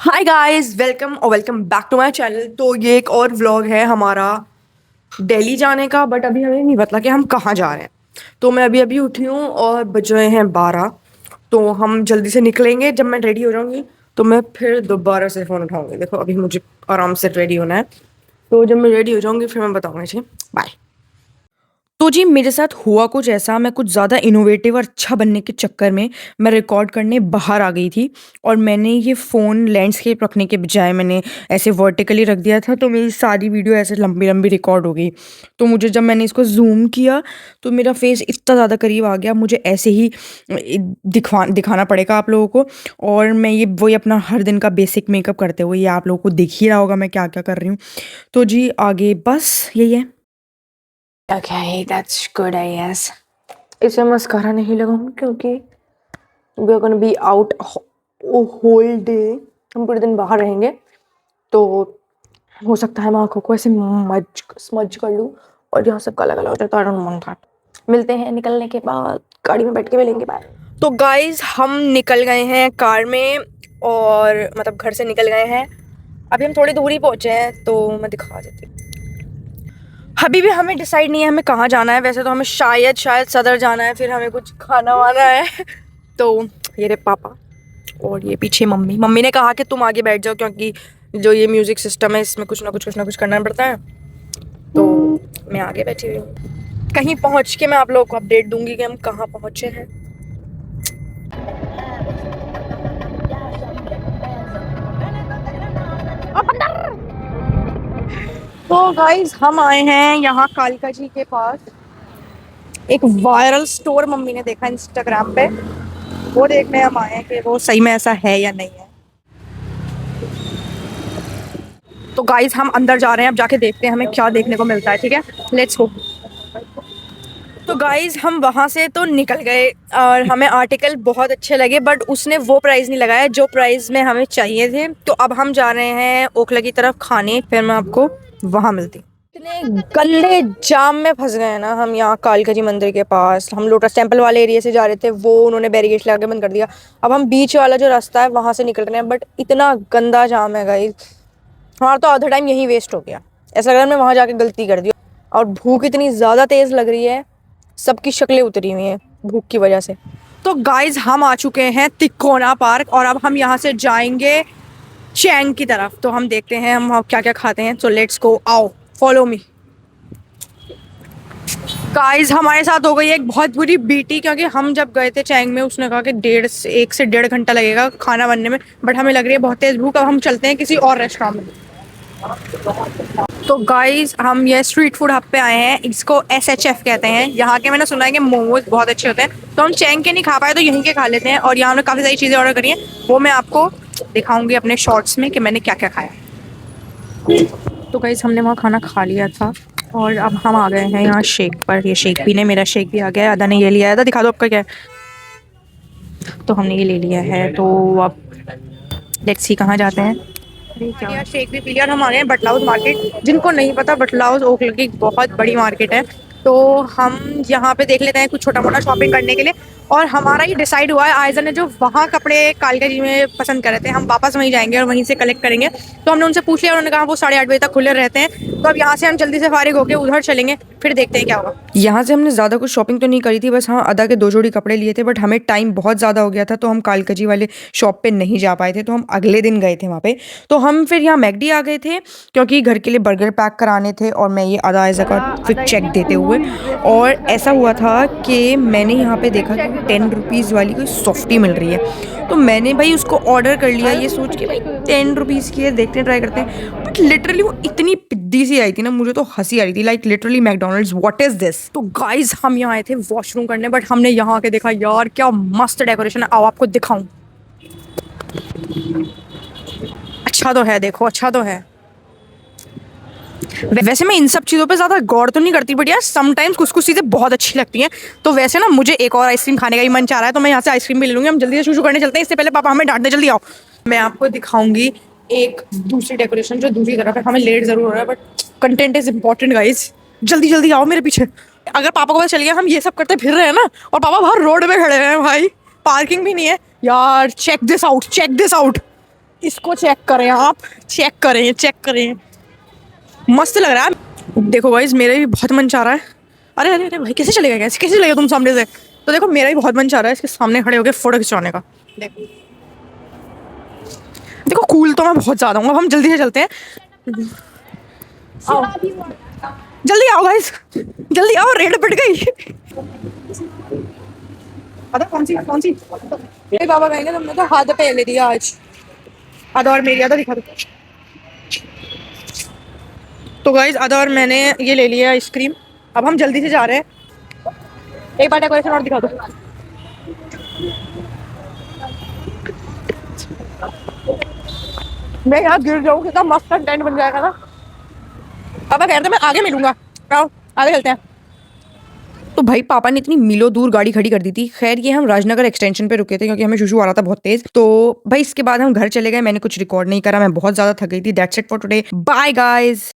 हाय guys, welcome और welcome back to my channel. तो ये एक और व्लॉग है हमारा दिल्ली जाने का। बट अभी हमें नहीं पता कि हम कहाँ जा रहे हैं। तो मैं अभी अभी उठी हूँ और बज रहे हैं 12। तो हम जल्दी से निकलेंगे। जब मैं रेडी हो जाऊंगी तो मैं फिर दोबारा से फ़ोन उठाऊंगी। देखो अभी मुझे आराम से रेडी होना है। तो जब मैं रेडी हो जाऊंगी फिर मैं बताऊंगी जी। बाय। तो जी मेरे साथ हुआ कुछ ऐसा, मैं कुछ ज़्यादा इनोवेटिव और अच्छा बनने के चक्कर में मैं रिकॉर्ड करने बाहर आ गई थी। और मैंने ये फ़ोन लैंडस्केप रखने के बजाय मैंने ऐसे वर्टिकली रख दिया था, तो मेरी सारी वीडियो ऐसे लंबी लंबी रिकॉर्ड हो गई। तो मुझे जब मैंने इसको जूम किया तो मेरा फेस इतना ज़्यादा करीब आ गया। मुझे ऐसे ही दिखाना पड़ेगा आप लोगों को। और मैं ये वही अपना हर दिन का बेसिक मेकअप करते हुए ये आप लोगों को दिख ही रहा होगा मैं क्या क्या कर रही हूँ। तो जी आगे बस यही है। Okay, that's good, I guess. इसे मस्कारा नहीं लगाऊंगी क्योंकि we are gonna be out whole day। हम पूरे दिन बाहर रहेंगे। तो हो सकता है मैं आंखों को ऐसे स्मज कर लूँ और यहाँ सब काला काला हो जाए। तो आई डोंट वांट दैट। मिलते हैं निकलने के बाद, गाड़ी में बैठ के मिलेंगे। बाय। तो गाइज हम निकल गए हैं कार में, और मतलब घर से निकल गए हैं। अभी हम थोड़ी दूरी पहुँचे हैं तो मैं दिखा देती हूँ। अभी भी हमें डिसाइड नहीं है हमें कहाँ जाना है। वैसे तो हमें शायद सदर जाना है, फिर हमें कुछ खाना वाना है। तो ये रे पापा और ये पीछे मम्मी। मम्मी ने कहा कि तुम आगे बैठ जाओ क्योंकि जो ये म्यूज़िक सिस्टम है इसमें कुछ ना कुछ करना पड़ता है। तो मैं आगे बैठी हुई हूँ। कहीं पहुँच के मैं आप लोगों को अपडेट दूंगी कि हम कहाँ पहुँचे हैं। तो गाइज हम आए हैं यहाँ कालिका जी के पास। एक वायरल स्टोर मम्मी ने देखा इंस्टाग्राम पे, वो देखने हम आए हैं कि वो सही में ऐसा है या नहीं है। तो गाइस हम अंदर जा रहे हैं, अब जाके देखते हैं हमें क्या देखने को मिलता है। ठीक है, लेट्स गो। तो गाइस हम वहाँ से तो निकल गए और हमें आर्टिकल बहुत अच्छे लगे, बट उसने वो प्राइस नहीं लगाया जो प्राइस में हमें चाहिए थे। तो अब हम जा रहे हैं ओखला की तरफ खाने, फिर मैं आपको वहाँ मिलती हूँ। इतने गंदे जाम में फंस गए हैं ना हम यहाँ कालका जी मंदिर के पास। हम लोटस टेम्पल वाले एरिया से जा रहे थे, वो उन्होंने बैरिकेड लगा के बंद कर दिया। अब हम बीच वाला जो रास्ता है वहाँ से निकल रहे हैं, बट इतना गंदा जाम है गाइस, हमारा तो आधा टाइम यहीं वेस्ट हो गया। ऐसा लग रहा है मैं वहाँ जाके गलती कर दी। और भूख इतनी ज़्यादा तेज़ लग रही है, सबकी शक्लें उतरी हुई हैं भूख की वजह से। तो गाइज हम आ चुके हैं तिकोना पार्क और अब हम यहाँ से जाएंगे चैंग की तरफ। तो हम देखते हैं हम क्या क्या खाते हैं। सो लेट्स गो, आओ फॉलो मी। गाइस हमारे साथ हो गई एक बहुत बुरी बीटी, क्योंकि हम जब गए थे चैंग में उसने कहा कि 1 से 1.5 घंटा लगेगा खाना बनने में, बट हमें लग रही है बहुत तेज़ भूख। अब हम चलते हैं किसी और रेस्टोरेंट में। तो गाइस हम ये स्ट्रीट फूड हब पे आए हैं, इसको SHF कहते हैं। यहाँ के मैंने सुना है कि मोमोज बहुत अच्छे होते हैं। तो हम चैंग के नहीं खा पाए तो यहीं के खा लेते हैं। और यहाँ हमने काफ़ी सारी चीज़ें ऑर्डर करी हैं, वो मैं आपको दिखाऊंगी अपने शॉर्ट्स में कि मैंने क्या क्या खाया। तो गाइस हमने वहाँ खाना खा लिया था और अब हम आ गए हैं यहाँ शेक पर। ये शेक पीने, मेरा शेक भी आ गया है। अदा ने ये लिया है। अदा दिखा दो आपका क्या है। तो हमने ये ले लिया है। तो अब लेट्स सी कहाँ जाते हैं। यार शेक भी पी लिया और हम आ गए हैं बटला हाउस मार्केट। जिनको नहीं पता, बटला हाउस ओखला की बहुत बड़ी मार्केट है। तो हम यहाँ पे देख लेते हैं कुछ छोटा मोटा शॉपिंग करने के लिए। और हमारा ये डिसाइड हुआ है, आयजा ने जो वहाँ कपड़े कालका जी में पसंद करे थे, हम वापस वहीं जाएंगे और वहीं से कलेक्ट करेंगे। तो हमने उनसे पूछ लिया, उन्होंने कहा वो 8:30 बजे तक खुले रहते हैं। तो अब यहाँ से हम जल्दी से फारिग होकर उधर चलेंगे, फिर देखते हैं क्या होगा। यहाँ से हमने ज़्यादा कुछ शॉपिंग तो नहीं करी थी, बस हाँ अदा के 2 जोड़ी कपड़े लिए थे। बट हमें टाइम बहुत ज़्यादा हो गया था तो हम कालका जी वाले शॉप पे नहीं जा पाए थे, तो हम अगले दिन गए थे वहाँ पे। तो हम फिर यहाँ मैकडी आ गए थे क्योंकि घर के लिए बर्गर पैक कराने थे। और मैं ये अदा आयजा का फिर चेक देते हुए, और ऐसा हुआ था कि मैंने यहाँ पे देखा कि 10 रुपीज़ वाली कोई सॉफ्टी मिल रही है। तो मैंने भाई उसको ऑर्डर कर लिया ये सोच के भाई 10 रुपीज़ की है, देखते हैं ट्राई करते हैं। बट लिटरली वो इतनी पिद्दी सी आई थी ना, मुझे तो हंसी आ रही थी। Like literally McDonald's, what is this. तो गाइज हम यहाँ आए थे वॉशरूम करने, बट हमने यहाँ आके देखा यार क्या मस्त डेकोरेशन है। आओ आपको दिखाऊं। अच्छा तो है, देखो अच्छा तो है। वैसे मैं इन सब चीज़ों पे ज़्यादा गौर तो नहीं करती, बट यार समटाइम्स कुछ कुछ चीज़ें बहुत अच्छी लगती हैं। तो वैसे ना मुझे एक और आइसक्रीम खाने का ही मन चाह रहा है, तो मैं यहाँ से आइसक्रीम भी ले लूँगी। हम जल्दी से शुरू करने चलते हैं, इससे पहले पापा हमें डांट दे। जल्दी आओ, मैं आपको दिखाऊंगी एक दूसरी डेकोरेशन जो दूसरी तरफ है। हमें लेट ज़रूर हो रहा है but content is important guys. जल्दी जल्दी आओ मेरे पीछे। अगर पापा को पता चल गया हम ये सब करते फिर रहे हैं ना, और पापा बाहर रोड में खड़े हैं भाई, पार्किंग भी नहीं है यार। Check this out, check this out. इसको चेक करें आप, चेक करें, चेक करें, मस्त लग रहा है। देखो गाइस मेरा भी बहुत मन चाह रहा है। अरे अरे अरे भाई कैसे चलेगा, कैसे कैसे चलेगा तुम सामने से? तो देखो मेरा भी बहुत मन चाह रहा है इसके सामने खड़े होकर फोटो खिंचवाने का। देखो देखो कूल तो मैं बहुत ज्यादा हूँ। अब हम जल्दी से चलते हैं। आओ। जल्दी आओ गाइस, जल्दी आओ, रेड पिट गई। पता कौन सी कौन सी? मेरे पापा कहेंगे तुमने तो हाथ पे ले दिया आज। आधा और मेरी, आधा दिखा दो। तो गाइस आधा और मैंने ये ले लिया आइसक्रीम। अब हम जल्दी से जा रहे हैं। एक बार डेकोरेशन और दिखा दो। मैं यहाँ गिर जाऊँ, कितना मस्त कंटेंट बन जाएगा ना। पापा कह रहे थे मैं आगे मिलूंगा। आओ आगे चलते हैं। तो भाई पापा ने इतनी मीलों दूर गाड़ी खड़ी कर दी थी। खैर ये हम राजनगर एक्सटेंशन पे रुके थे क्योंकि हमें शुशु आ रहा था बहुत तेज। तो भाई इसके बाद हम घर चले गए। मैंने कुछ रिकॉर्ड नहीं करा, मैं बहुत ज्यादा थक गई थी। That's it for today, bye guys.